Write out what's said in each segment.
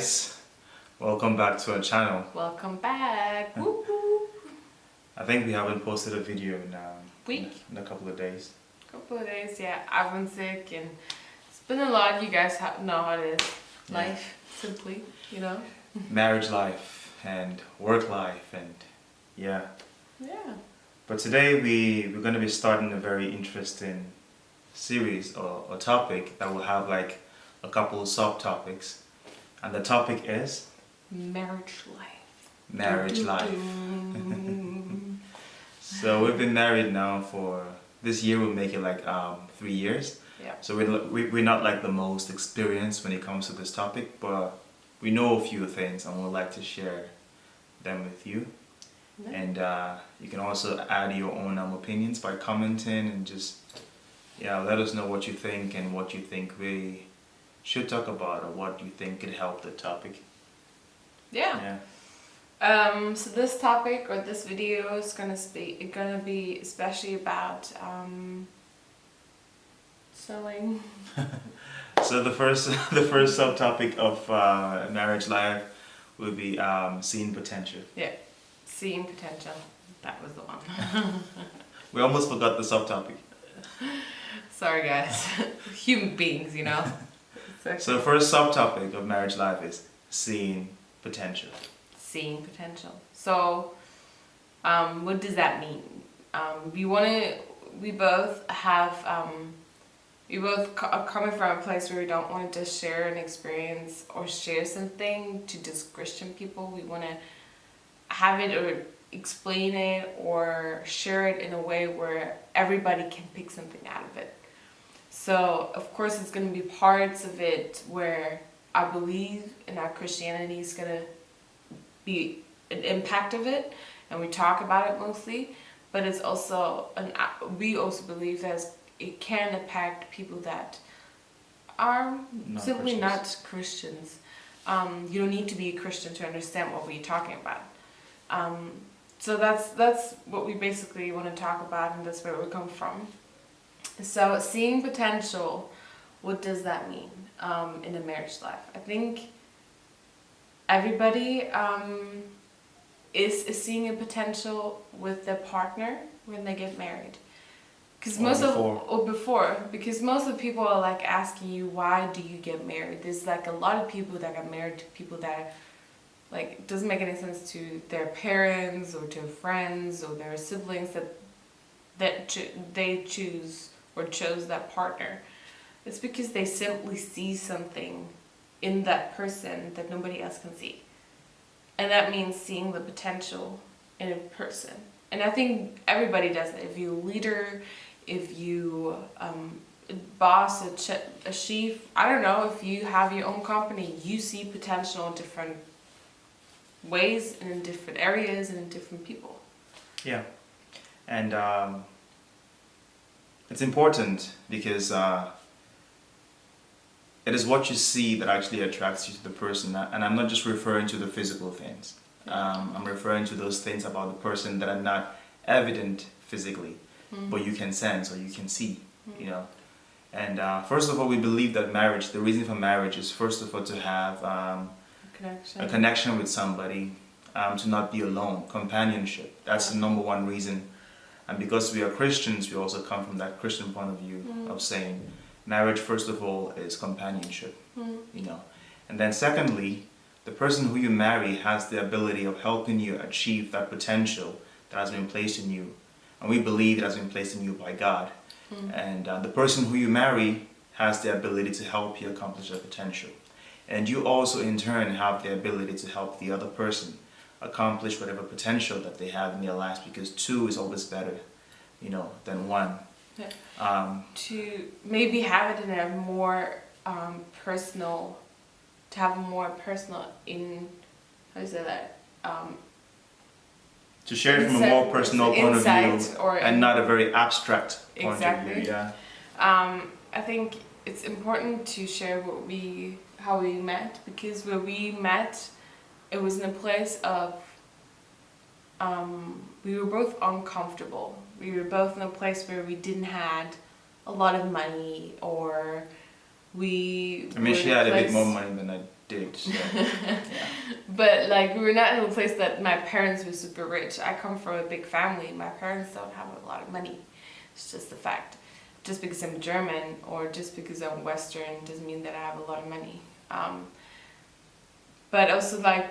guys, welcome back to our channel. Welcome back. Whoop, whoop. I think we haven't posted a video in a couple of days. Yeah. I've been sick and it's been a lot. You guys know how it is. Life, simply, Marriage life and work life and yeah. But today we're going to be starting a very interesting series or topic that will have like a couple of subtopics. And the topic is marriage life. Marriage life. So we've been married now for this year. We'll make it like 3 years. Yeah. So we're not like the most experienced when it comes to this topic, but we know a few things and we'd like to share them with you. Yeah. And you can also add your own opinions by commenting and just let us know what you think and what you think we should talk about or what you think could help the topic. So this topic or this video is gonna be especially about selling. So the first subtopic of marriage life would be seeing potential. Yeah, seeing potential. That was the one. We almost forgot the subtopic. Sorry guys, human beings, So the first subtopic of marriage life is seeing potential. Seeing potential. So, what does that mean? We both are coming from a place where we don't want to just share an experience or share something to just Christian people. We want to have it or explain it or share it in a way where everybody can pick something out of it. So, of course, it's going to be parts of it where I believe in our Christianity is going to be an impact of it, and we talk about it mostly, but it's also we also believe that it can impact people that are simply not Christians. You don't need to be a Christian to understand what we're talking about. So that's what we basically want to talk about, and that's where we come from. So seeing potential, what does that mean in a marriage life? I think everybody is seeing a potential with their partner when they get married. Because most of the people are like asking you, why do you get married? There's like a lot of people that got married to people that like it doesn't make any sense to their parents or to friends or their siblings that they choose or chose that partner. It's because they simply see something in that person that nobody else can see. And that means seeing the potential in a person. And I think everybody does it. If you're a leader, if you boss, a chief, I don't know, if you have your own company, you see potential in different ways and in different areas and in different people. Yeah. And it's important because it is what you see that actually attracts you to the person. And I'm not just referring to the physical things. I'm referring to those things about the person that are not evident physically, but you can sense or you can see, And first of all, we believe that the reason for marriage is first of all to have a connection with somebody, to not be alone, companionship. That's the number one reason. And because we are Christians, we also come from that Christian point of view of saying marriage, first of all, is companionship, And then secondly, the person who you marry has the ability of helping you achieve that potential that has been placed in you. And we believe it has been placed in you by God. And the person who you marry has the ability to help you accomplish that potential. And you also, in turn, have the ability to help the other person accomplish whatever potential that they have in their lives, because two is always better, than one. Yeah. To maybe have it in a more personal, to share it from a more personal point of view and not a very abstract point of view. Yeah. I think it's important to share how we met, because where we met, it was in a place of we were both uncomfortable. We were both in a place where we didn't had a lot of money, or she had a bit more money than I did. So, yeah. But like, we were not in a place that my parents were super rich. I come from a big family. My parents don't have a lot of money. It's just a fact. Just because I'm German or just because I'm Western doesn't mean that I have a lot of money. But also, like,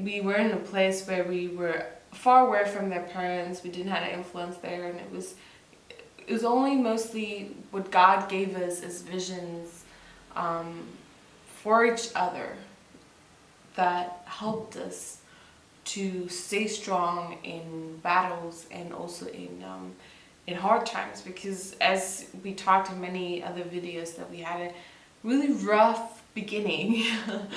we were in a place where we were far away from their parents. We didn't have an influence there, and it was only mostly what God gave us as visions for each other that helped us to stay strong in battles and also in hard times. Because as we talked in many other videos, that we had a really rough beginning.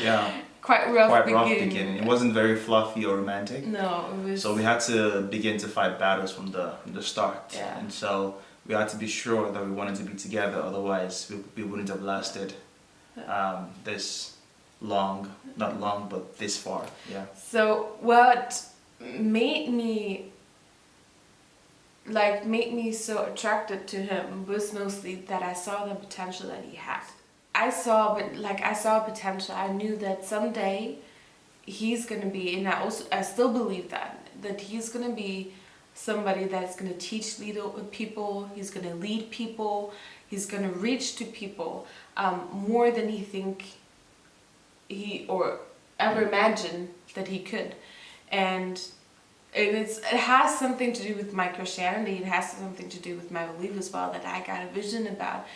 Yeah. Quite rough beginning. It wasn't very fluffy or romantic. No, it was. So we had to begin to fight battles from the start. Yeah. And so we had to be sure that we wanted to be together. Otherwise, we wouldn't have lasted this long. Not long, but this far. Yeah. So what made me so attracted to him was mostly that I saw the potential that he had. I saw potential. I knew that someday he's gonna be, and I still believe that he's gonna be somebody that's gonna teach people. He's gonna lead people. He's gonna reach to people more than he or ever imagined that he could, and it has something to do with my Christianity. It has something to do with my belief as well, that I got a vision about,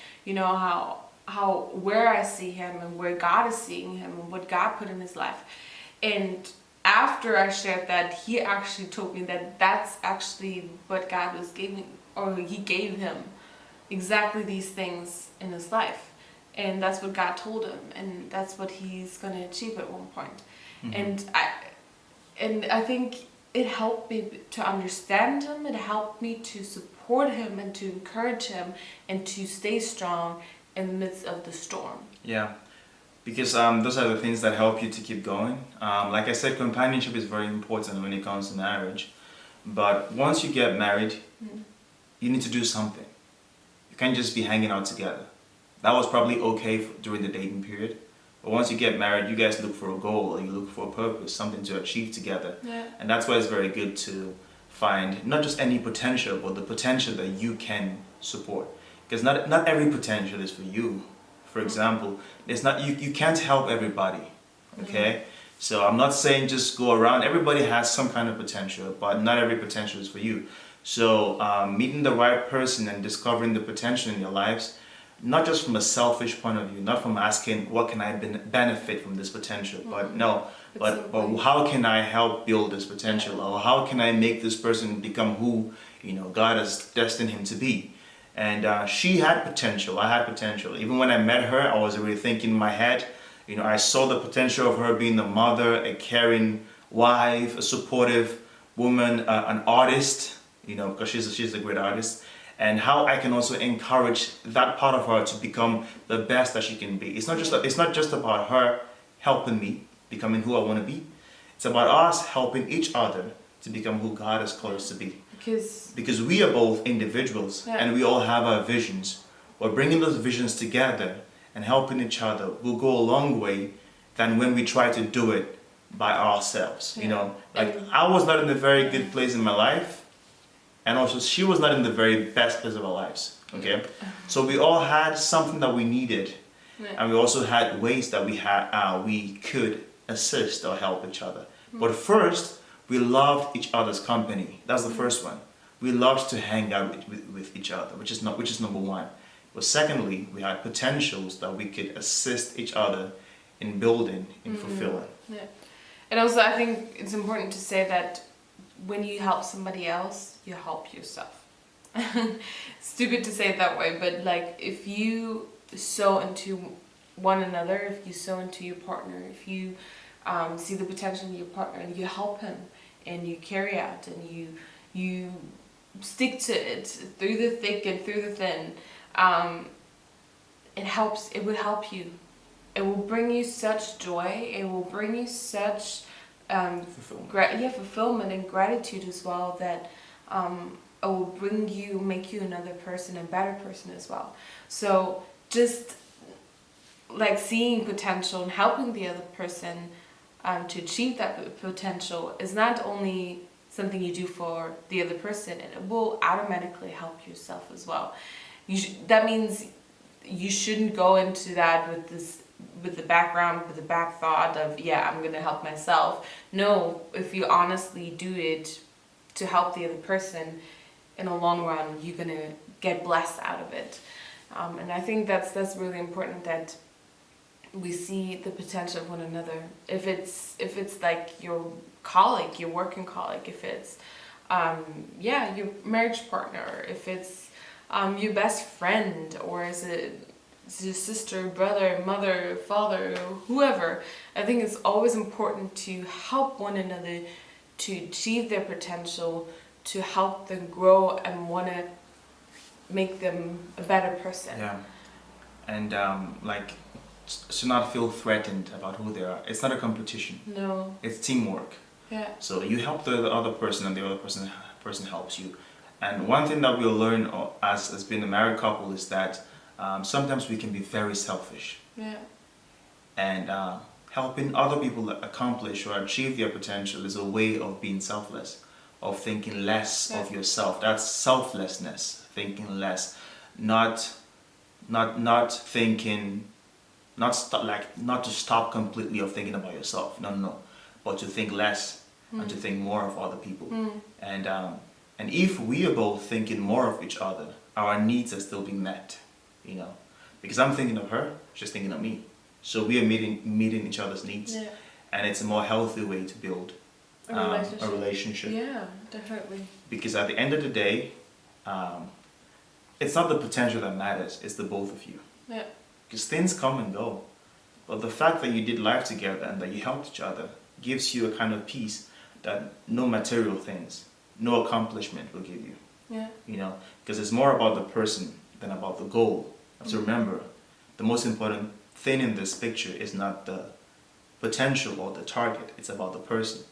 how where I see him and where God is seeing him and what God put in his life. And after I shared that, he actually told me that that's actually what God was giving, or he gave him exactly these things in his life. And that's what God told him, and that's what he's going to achieve at one point. Mm-hmm. And I think it helped me to understand him. It helped me to support him and to encourage him and to stay strong in the midst of the storm. Yeah, because those are the things that help you to keep going. Like I said, companionship is very important when it comes to marriage. But once you get married, you need to do something. You can't just be hanging out together. That was probably okay during the dating period. But once you get married, you guys look for a goal, or you look for a purpose, something to achieve together. Yeah. And that's why it's very good to find not just any potential, but the potential that you can support. Because not every potential is for you. For example, you can't help everybody. Okay? So I'm not saying just go around. Everybody has some kind of potential, but not every potential is for you. So meeting the right person and discovering the potential in your lives, not just from a selfish point of view, not from asking what can I benefit from this potential, but but how can I help build this potential, or how can I make this person become who God has destined him to be. And she had potential. I had potential. Even when I met her, I was already thinking in my head. I saw the potential of her being a mother, a caring wife, a supportive woman, an artist. Because she's a great artist. And how I can also encourage that part of her to become the best that she can be. It's not just about her helping me becoming who I want to be. It's about us helping each other to become who God has called us to be. Because we are both individuals, and we all have our visions. But bringing those visions together and helping each other will go a long way than when we try to do it by ourselves. I was not in a very good place in my life. And also, she was not in the very best place of our lives, okay? So we all had something that we needed, and we also had ways that we could assist or help each other. But first, we loved each other's company. That's the first one. We loved to hang out with each other, which is number one. But secondly, we had potentials that we could assist each other in building, in fulfilling. Yeah. And also, I think it's important to say that when you help somebody else, you help yourself. Stupid to say it that way, but like, if you sow into one another, if you sow into your partner, if you see the potential in your partner and you help him and you carry out and you stick to it through the thick and through the thin, it will help you. It will bring you such joy. It will bring you such fulfillment and gratitude as well, that it will make you another person, a better person as well. So just like seeing potential and helping the other person to achieve that potential is not only something you do for the other person, it will automatically help yourself as well. That means you shouldn't go into that with the background, with the back thought of, yeah, I'm gonna help myself. No, if you honestly do it to help the other person, in the long run, you're gonna get blessed out of it. And I think that's really important, that we see the potential of one another. If it's like your colleague, your working colleague, if it's your marriage partner, if it's your best friend, or is it your sister, brother, mother, father, whoever. I think it's always important to help one another to achieve their potential, to help them grow and want to make them a better person. Yeah. And to not feel threatened about who they are. It's not a competition. No. It's teamwork. Yeah. So you help the other person, and the other person helps you. And one thing that we'll learn as being a married couple is that sometimes we can be very selfish. Yeah. And helping other people accomplish or achieve their potential is a way of being selfless, of thinking less of yourself. That's selflessness, thinking less, not thinking, not to stop completely of thinking about yourself. No, but to think less and to think more of other people. And if we are both thinking more of each other, our needs are still being met, because I'm thinking of her, she's thinking of me. So we are meeting each other's needs, and it's a more healthy way to build a relationship. Yeah, definitely. Because at the end of the day, it's not the potential that matters; it's the both of you. Yeah. Because things come and go, but the fact that you did life together and that you helped each other gives you a kind of peace that no material things, no accomplishment will give you. Yeah. Because it's more about the person than about the goal. You have to remember, the most important thing in this picture is not the potential or the target, it's about the person.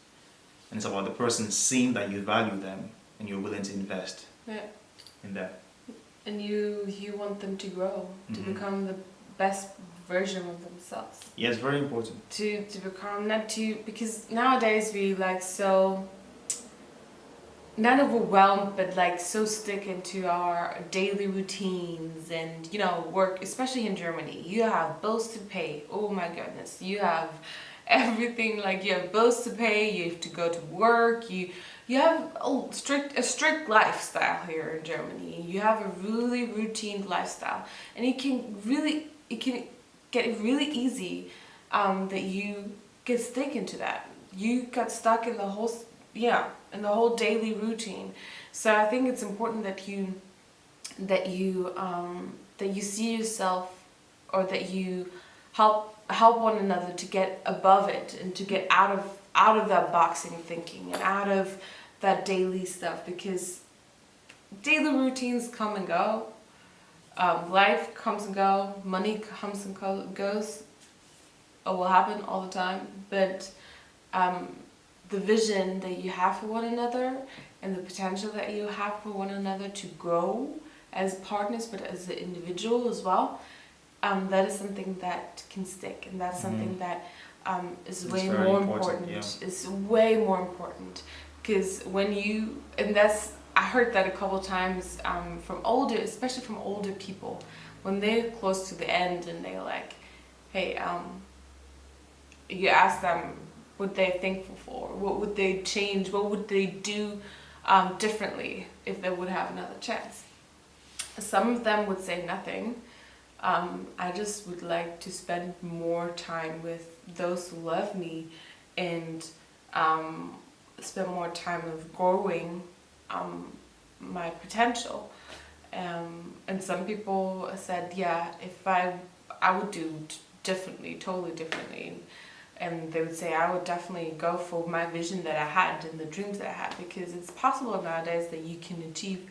And it's about the person seeing that you value them and you're willing to invest in that. And you want them to grow, to become the best version of themselves. Yeah, it's very important. To become, because nowadays we so, not overwhelmed, but so stick into our daily routines and, work, especially in Germany. You have bills to pay. Oh my goodness. You have everything, you have bills to pay, you have to go to work, you have a strict lifestyle here in Germany. You have a really routine lifestyle. And it can get really easy that you get stuck into that. You got stuck in the whole daily routine. So I think it's important that you see yourself, or that you help one another to get above it and to get out of that boxing thinking and out of that daily stuff, because daily routines come and go, life comes and go, money comes and goes. It will happen all the time, but the vision that you have for one another and the potential that you have for one another to grow as partners, but as an individual as well, that is something that can stick, and that's something that is way more important. It's way more important, because I heard that a couple times from especially from older people, when they're close to the end and they're like, hey, you ask them what they're thankful for, what would they change, what would they do differently if they would have another chance. Some of them would say nothing. I just would like to spend more time with those who love me, and spend more time of growing my potential. And some people said, yeah, if I would do differently, totally differently. And they would say, I would definitely go for my vision that I had and the dreams that I had, because it's possible nowadays that you can achieve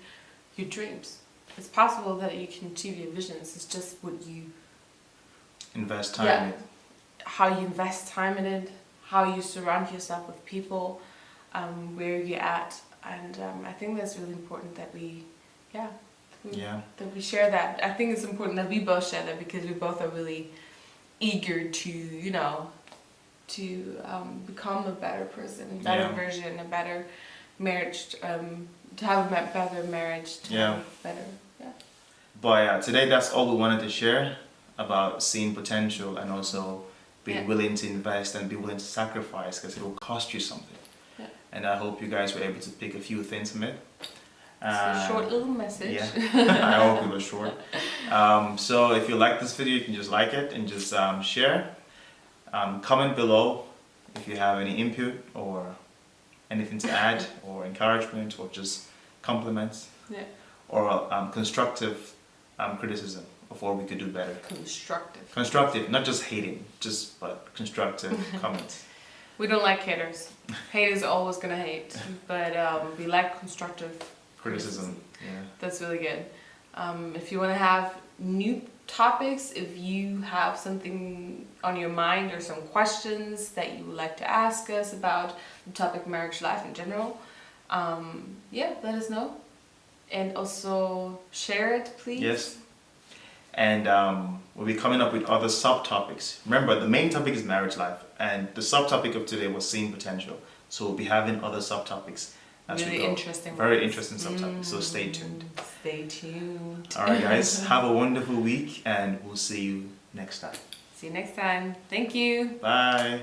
your dreams. It's possible that you can achieve your visions. It's just what you invest time in it. How you invest time in it, how you surround yourself with people, where you're at. And I think that's really important that we share that. I think it's important that we both share that, because we both are really eager to, become a better person, a better version, a better marriage, to have a better marriage, to have better, But today that's all we wanted to share about seeing potential and also being willing to invest and be willing to sacrifice because it will cost you something. Yeah. And I hope you guys were able to pick a few things from it. It's a short little message. Yeah, I hope it was short. So if you like this video, you can just like it and just share. Comment below if you have any input or anything to add or encouragement or just compliments or constructive criticism of what we could do better. Constructive, not just hating, but constructive comments. We don't like haters. Haters are always gonna hate, but we like constructive criticism. Yeah. That's really good. If you want to have new topics, if you have something on your mind or some questions that you would like to ask us about the topic marriage life in general, let us know. And also share it, please. Yes. And we'll be coming up with other subtopics. Remember, the main topic is marriage life, and the subtopic of today was seeing potential. So we'll be having other subtopics. Really interesting. Very interesting subtopics. So stay tuned. Stay tuned. All right, guys. Have a wonderful week, and we'll see you next time. See you next time. Thank you. Bye.